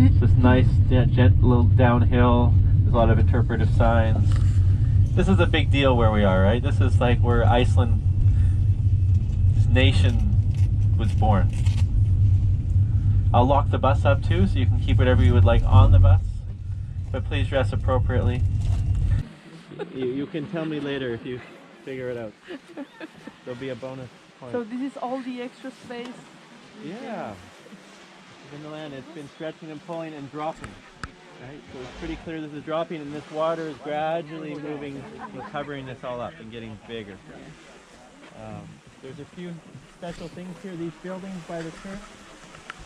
It's this nice, gentle downhill. There's a lot of interpretive signs. This is a big deal where we are, right? This is like where Iceland, this nation, was born. I'll lock the bus up too, so you can keep whatever you would like on the bus. But please dress appropriately. You can tell me later if you figure it out. There'll be a bonus point. So this is all the extra space? Yeah. In the land, it's been stretching and pulling and dropping. Right? So it's pretty clear this is dropping, and this water is gradually moving and covering this all up and getting bigger. There's a few special things here. These buildings by the church.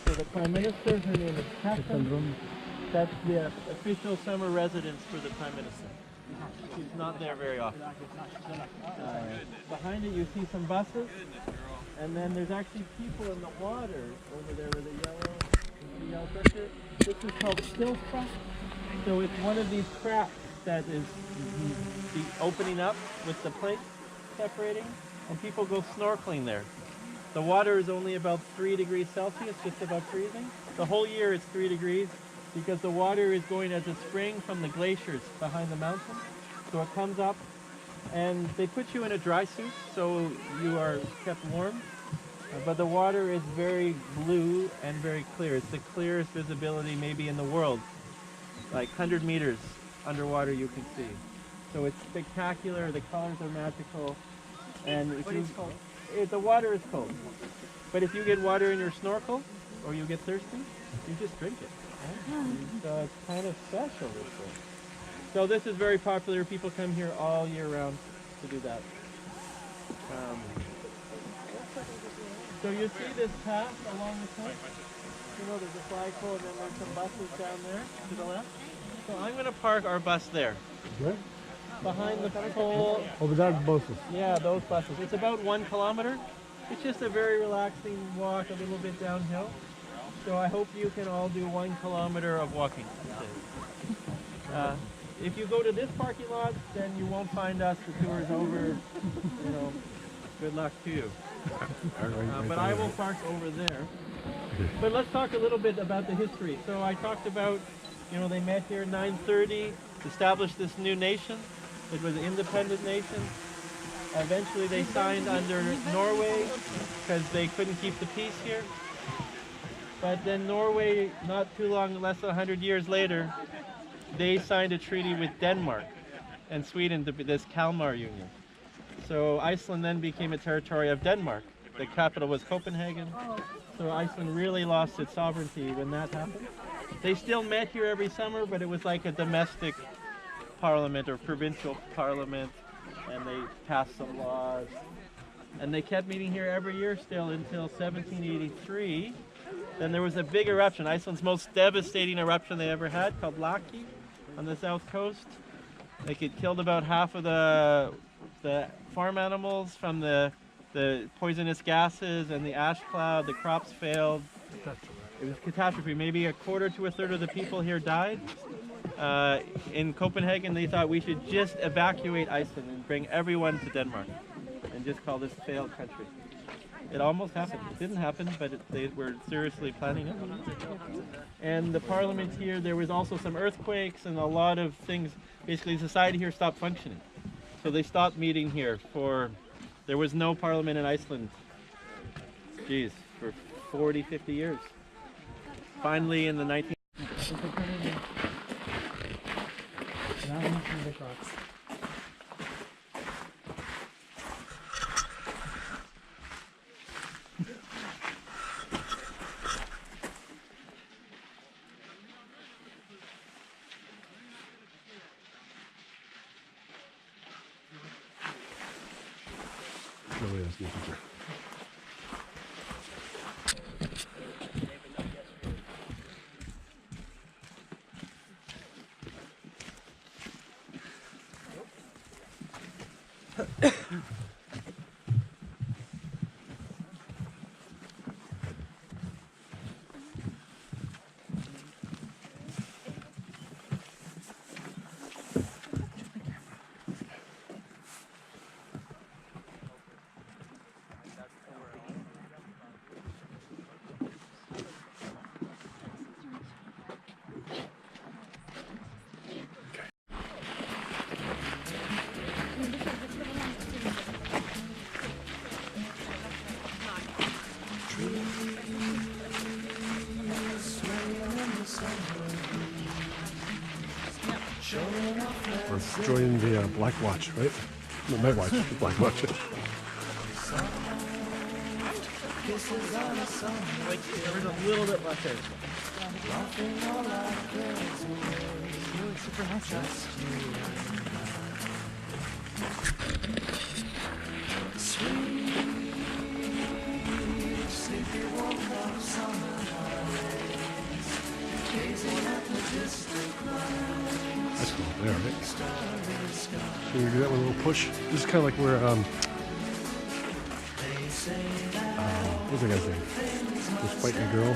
So the Prime Minister, her name is Catherine. That's the official summer residence for the Prime Minister. She's not there very often. Behind it you see some buses, and then there's actually people in the water over there with the yellow picture. This is called Stillspot. So it's one of these cracks that is opening up with the plate separating, and people go snorkeling there. The water is only about 3 degrees Celsius, just about freezing. The whole year it's 3 degrees because the water is going as a spring from the glaciers behind the mountain. So it comes up, and they put you in a dry suit so you are kept warm. But the water is very blue and very clear. It's the clearest visibility maybe in the world. Like 100 meters underwater you can see. So it's spectacular, the colors are magical. And if the water is cold. But if you get water in your snorkel, or you get thirsty, you just drink it. Right? So it's kind of special this way. So this is very popular. People come here all year round to do that. So you see this path along the coast? You know, there's a flagpole and then there's some buses down there to the left. So I'm going to park our bus there. Where? Behind the pole. Over there, buses. Yeah, those buses. It's about 1 kilometer. It's just a very relaxing walk, a little bit downhill. So I hope you can all do 1 kilometer of walking. If you go to this parking lot, then you won't find us. The tour is over. You know, good luck to you. But I will park over there. But let's talk a little bit about the history. So I talked about, you know, they met here in 930, established this new nation. It was an independent nation. Eventually they signed under Norway because they couldn't keep the peace here. But then Norway, not too long, less than 100 years later, they signed a treaty with Denmark and Sweden, this Kalmar Union. So Iceland then became a territory of Denmark. The capital was Copenhagen. So Iceland really lost its sovereignty when that happened. They still met here every summer, but it was like a domestic parliament or provincial parliament, and they passed some laws. And they kept meeting here every year still until 1783. Then there was a big eruption, Iceland's most devastating eruption they ever had, called Laki on the south coast. Like it killed about half of the farm animals from the poisonous gases and the ash cloud. The crops failed. It was a catastrophe. Maybe a quarter to a third of the people here died. In Copenhagen, they thought we should just evacuate Iceland and bring everyone to Denmark and just call this a failed country. It almost happened. It didn't happen, but they were seriously planning it. And the parliament here, there was also some earthquakes and a lot of things. Basically, society here stopped functioning. So they stopped meeting here there was no parliament in Iceland, geez, for 40, 50 years. Finally, in the 19th. We're joining the Black Watch, right? No, Night Watch, the Black Watch. Like, there is a little bit left there. That's cool. There, right? Can you do that with a little push? This is kind of like where, what's the guy's name? Who's fighting a girl?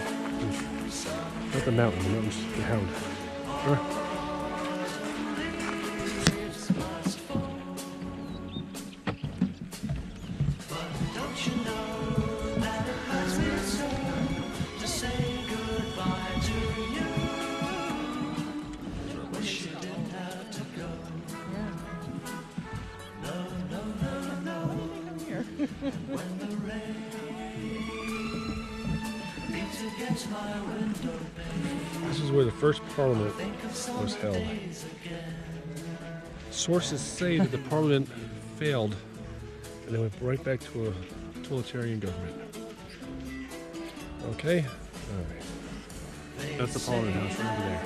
Not the mountain's the hound. Huh? This is where the first parliament was held. Sources say that the parliament failed and they went right back to a totalitarian government. Okay? Alright. That's the parliament house right over there.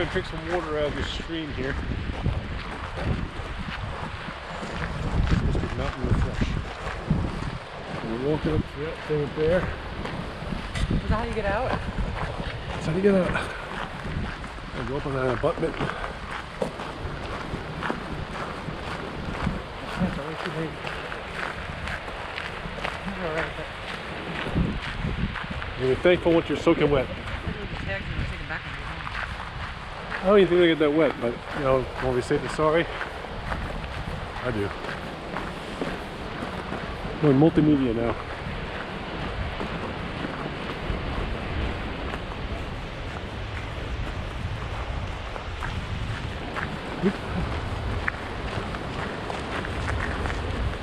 gonna drink some water out of this stream here. Mr. Mountain Refresh. And we're walking up to that thing up there. Is that how you get out? That's how you get out. I'll go up on that abutment. That's always too late. Alright. You're thankful once you're soaking wet. I don't even think they get that wet, but you know, when we say they're sorry, I do. We're in multimedia now.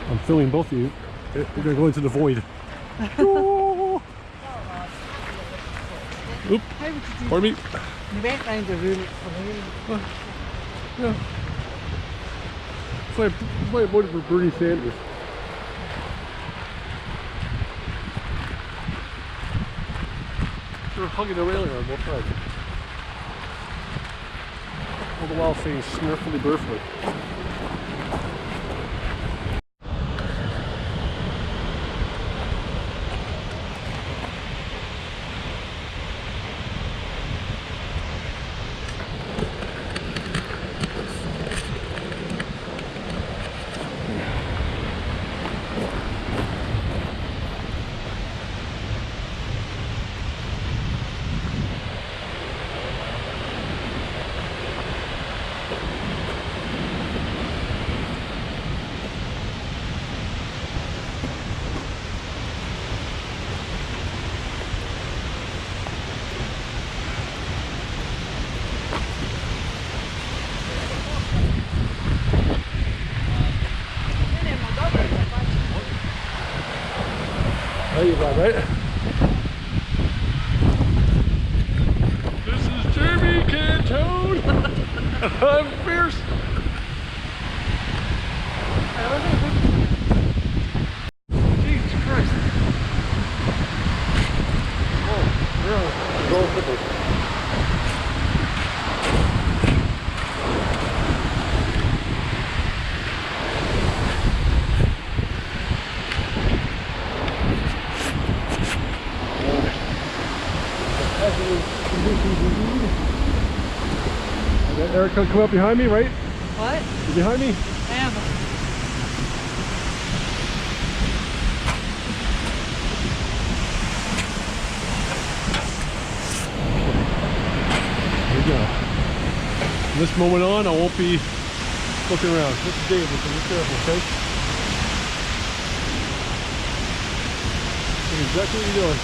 I'm filming both of you. You're gonna go into the void. Oh. Oop. Pardon me. Je weet mijn de ruim van Yeah. So I voted for Bernie Sanders. They're hugging the railing on both sides. All the while saying snurfly burfly. There you go, right? This is Jeremy Cantone. I'm fierce. Jesus Christ. Oh, really? Go quickly. Erica, come up behind me, right? What? You behind me? I am. There you go. From this moment on, I won't be looking around. This is David, so be careful, okay? That's exactly what you're doing.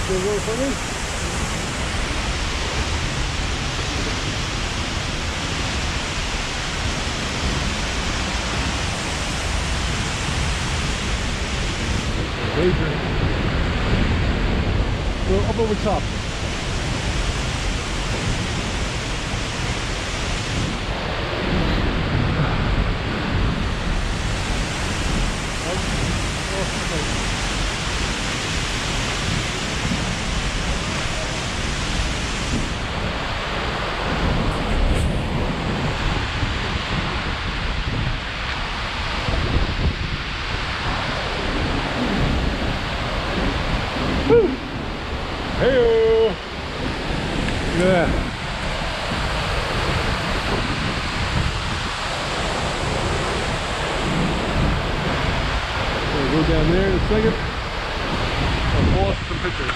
You want to go for me? Major. Go up over top. Hey-o! Look at that. We'll go down there in a second. I'll pull us some pictures.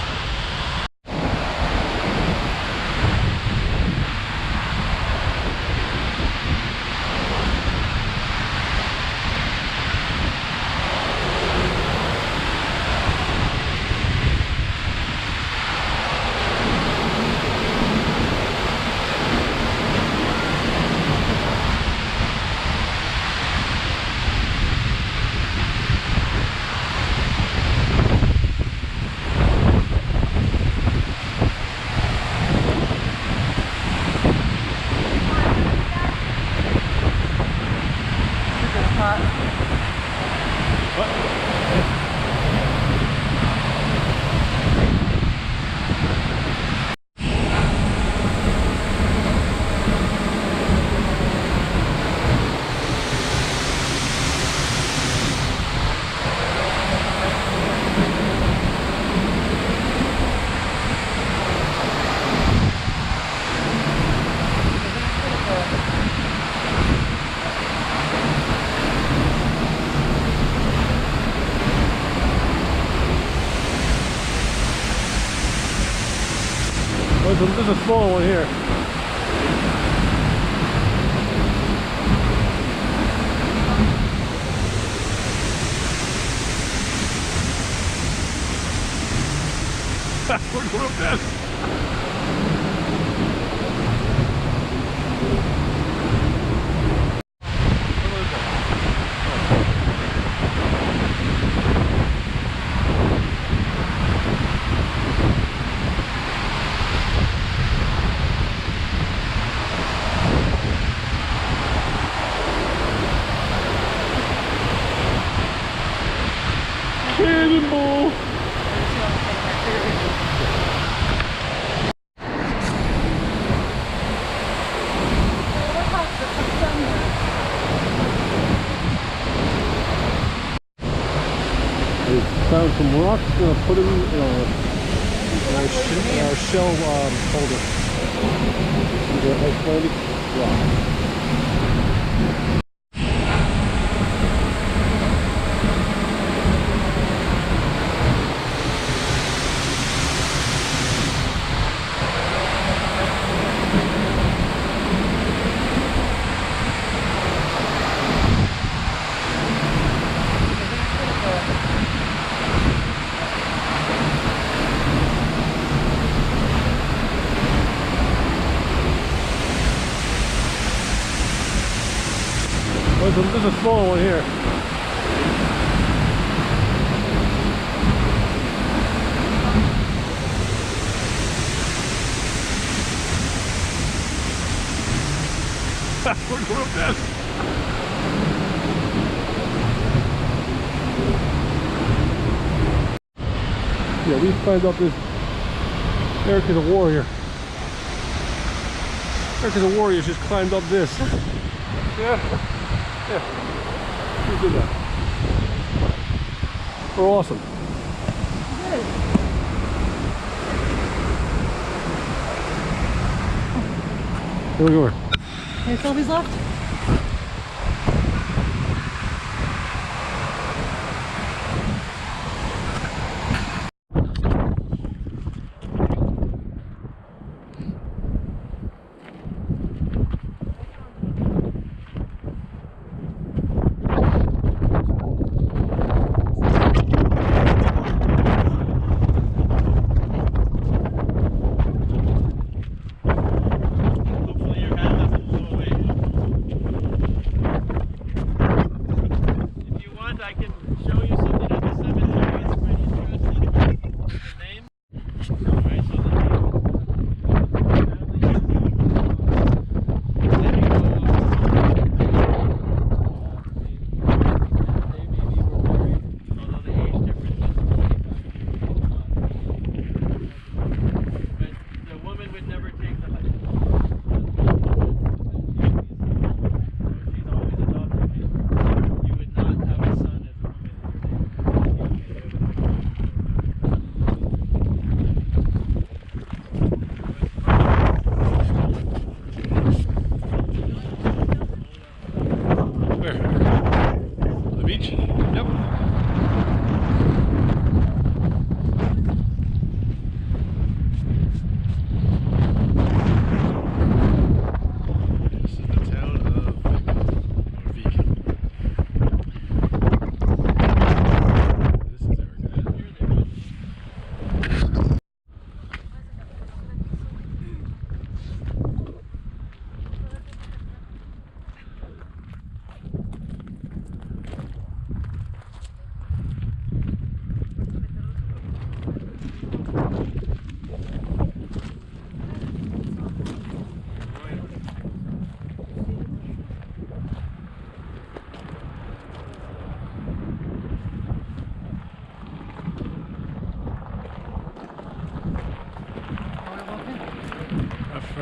hot. There's a small one here. We're going up this. Cannonball! We found some rocks, gonna put them in our shell holder. See the Icelandic rock. There's a small one here. We're going up this. Yeah, we climbed up this. Eric is a warrior. Eric is a warrior, just climbed up this. Yeah. Yeah, we did that. We're awesome. Good. Where are we going? Any selfies left?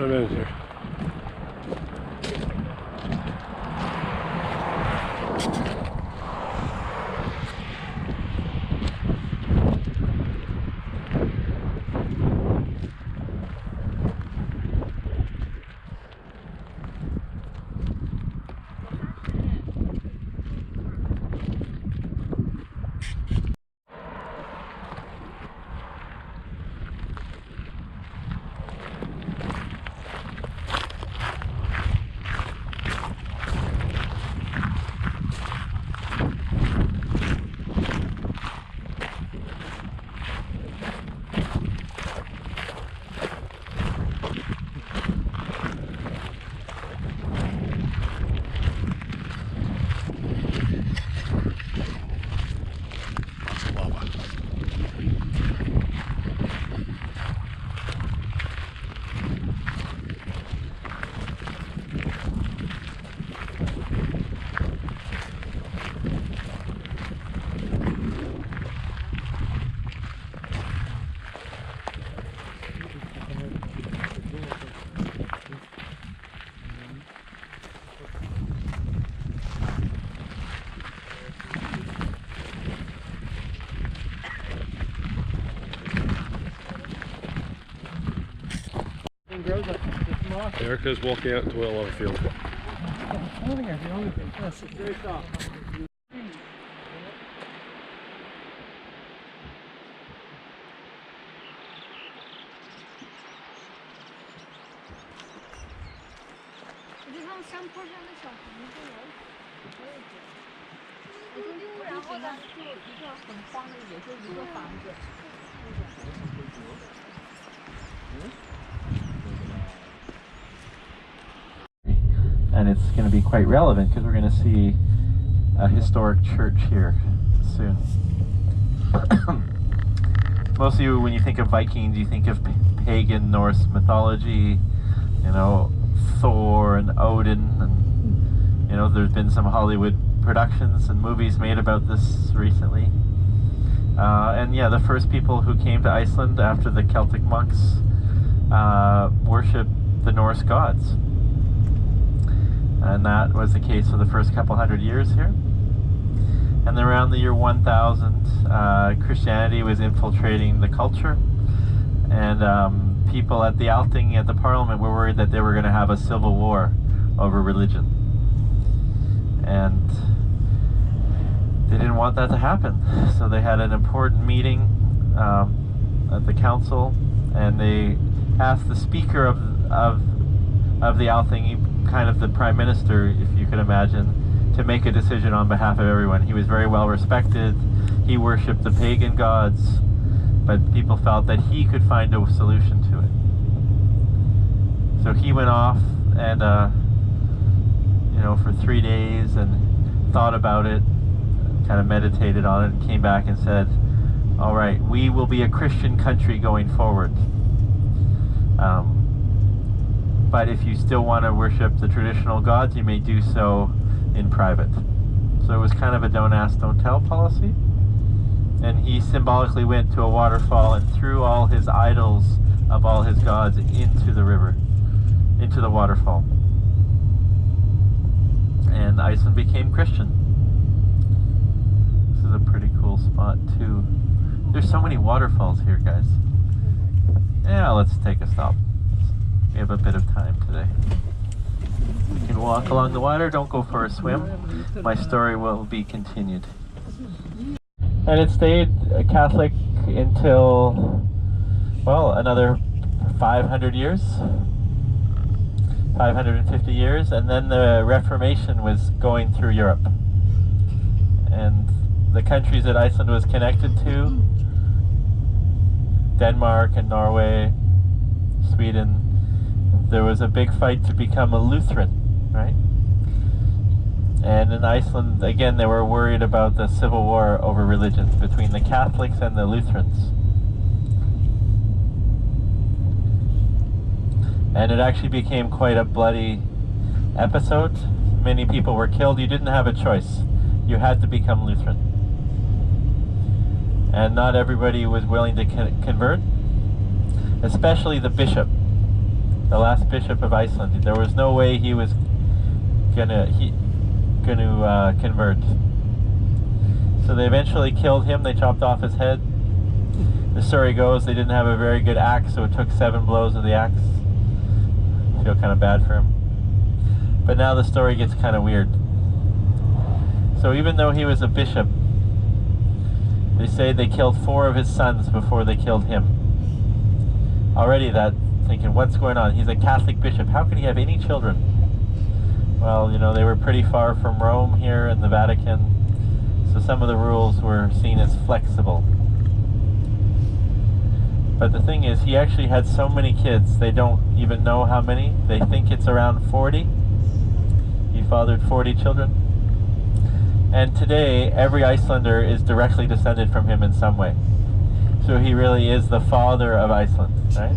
a minute here. Erica's walking out into a lava field. I don't think I can only think. Yes, it's very soft. And it's going to be quite relevant because we're going to see a historic church here soon. Most of you, when you think of Vikings, you think of pagan Norse mythology, you know, Thor and Odin, and you know, there's been some Hollywood productions and movies made about this recently. And yeah, the first people who came to Iceland after the Celtic monks worshipped the Norse gods. And that was the case for the first couple hundred years here. And then around the year 1000, Christianity was infiltrating the culture, and people at the Althing, at the parliament, were worried that they were going to have a civil war over religion. And they didn't want that to happen. So they had an important meeting at the council, and they asked the speaker of the Althing, kind of the prime minister, if you could imagine, to make a decision on behalf of everyone. He was very well respected. He worshipped the pagan gods, but people felt that he could find a solution to it. So he went off and, you know, for 3 days and thought about it, kind of meditated on it, and came back and said, all right, we will be a Christian country going forward. But if you still want to worship the traditional gods, you may do so in private. So it was kind of a don't ask, don't tell policy. And he symbolically went to a waterfall and threw all his idols of all his gods into the river, into the waterfall. And Iceland became Christian. This is a pretty cool spot too. There's so many waterfalls here, guys. Yeah, let's take a stop. We have a bit of time today. You can walk along the water, don't go for a swim. My story will be continued. And it stayed Catholic until, well, another 500 years, 550 years, and then the Reformation was going through Europe. And the countries that Iceland was connected to, Denmark and Norway, Sweden, there was a big fight to become a Lutheran, right? And in Iceland, again, they were worried about the civil war over religions between the Catholics and the Lutherans. And it actually became quite a bloody episode. Many people were killed. You didn't have a choice. You had to become Lutheran. And not everybody was willing to convert, especially the bishop. the last bishop of Iceland. There was no way he was gonna convert. So they eventually killed him. They chopped off his head. The story goes they didn't have a very good axe, so it took 7 blows of the axe. I feel kind of bad for him. But now the story gets kind of weird. So even though he was a bishop, they say they killed 4 of his sons before they killed him. Already that, thinking, what's going on? He's a Catholic bishop. How can he have any children? Well, you know, they were pretty far from Rome here and the Vatican, so some of the rules were seen as flexible. But the thing is, he actually had so many kids, they don't even know how many. They think it's around 40. He fathered 40 children. And today, every Icelander is directly descended from him in some way. So he really is the father of Iceland, right?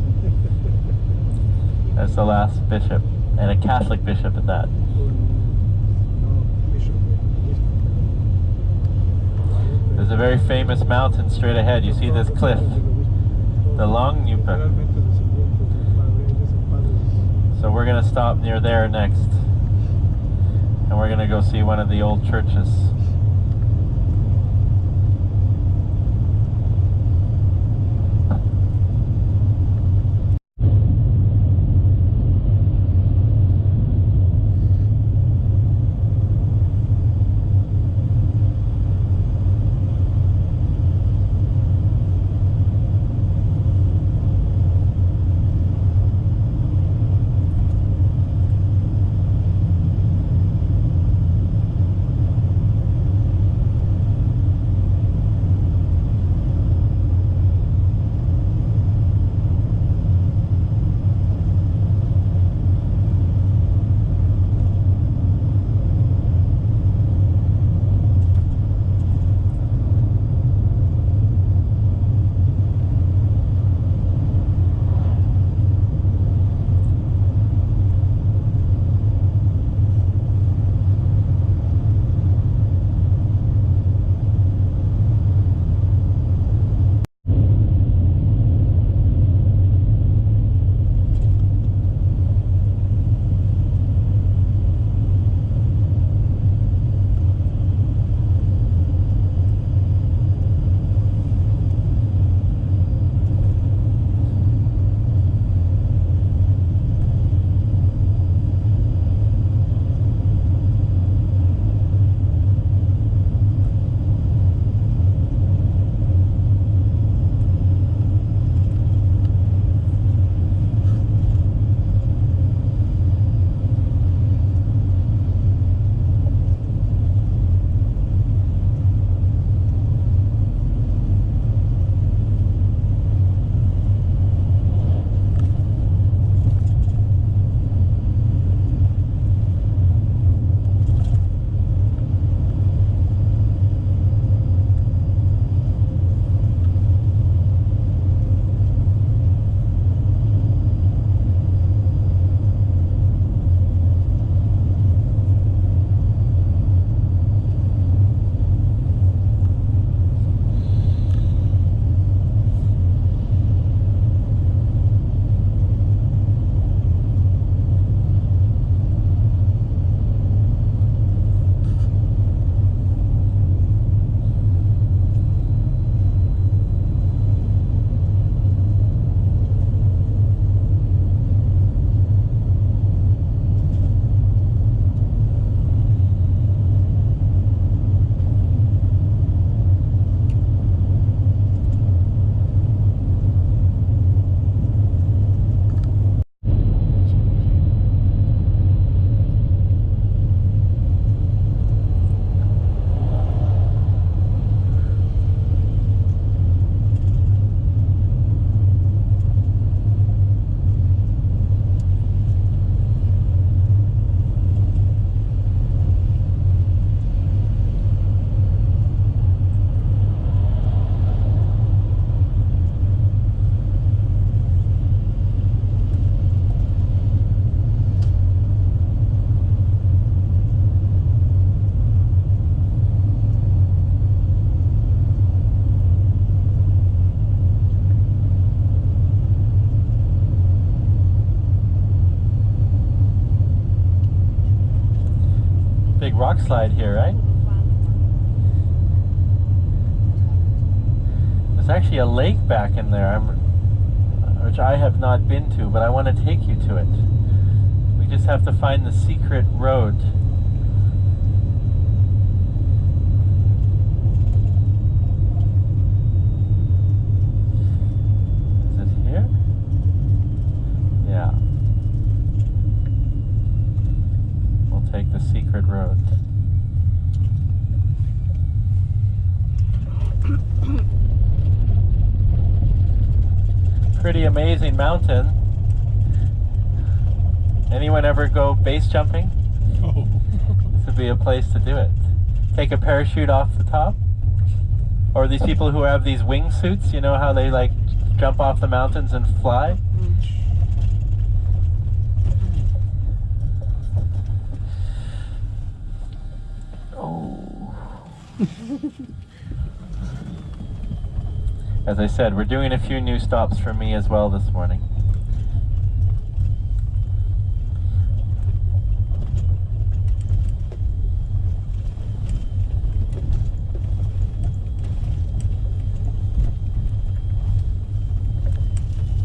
As the last bishop, and a Catholic bishop at that. There's a very famous mountain straight ahead. You see this cliff, the Långnjupen. So we're going to stop near there next. And we're going to go see one of the old churches. slide here, right? There's actually a lake back in there, which I have not been to, but I want to take you to it. We just have to find the secret road. Is it here? Yeah. We'll take the secret road. Pretty amazing mountain. Anyone ever go base jumping? Oh. This would be a place to do it. Take a parachute off the top. Or these people who have these wingsuits, you know how they like jump off the mountains and fly? Oh. As I said, we're doing a few new stops for me as well this morning.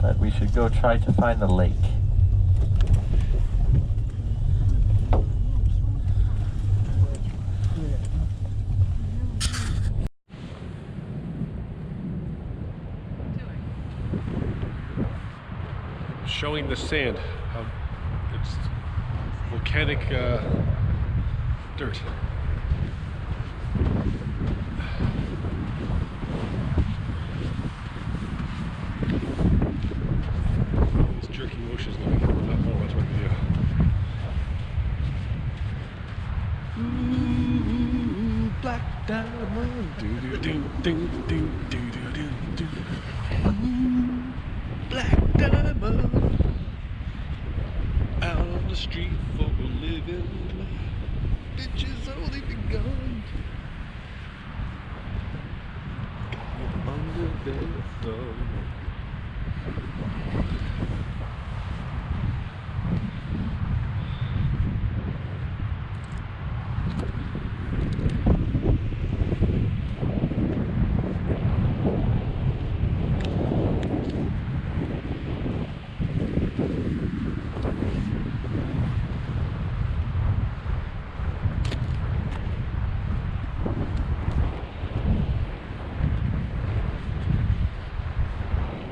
But we should go try to find the lake. Showing the sand. It's volcanic dirt. This jerky motion is going to be not more much of a video. Black diamond. Do do do do do do do do. Black diamond. Out on the street for a living. Bitches only begun. Got under their thumb.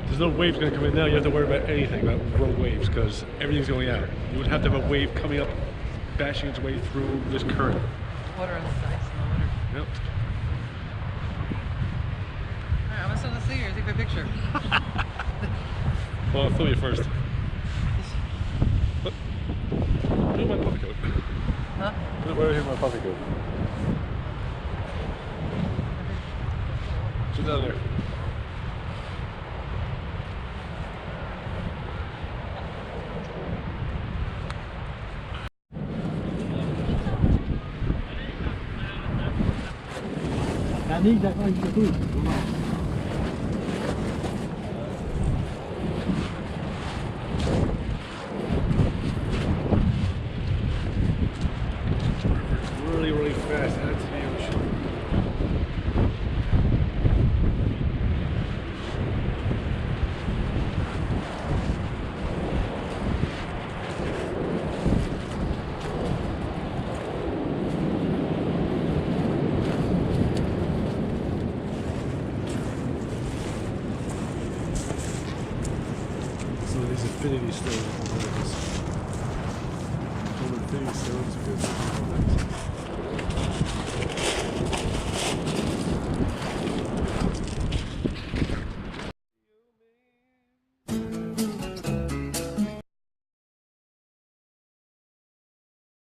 There's no waves going to come in now. You have to worry about anything, about road waves, because everything's going out. You would have to have a wave coming up, bashing its way through this current. Water on the ice in the water. Yep. Alright, I'm gonna send this to you. Take my picture. Well, I'll film you first. Where's my puffy coat? Huh? Where's my puffy coat? Sit down there. Need that like the food. Really, really fast out to the ocean. Some of these infinity stones. Some infinity stones are good.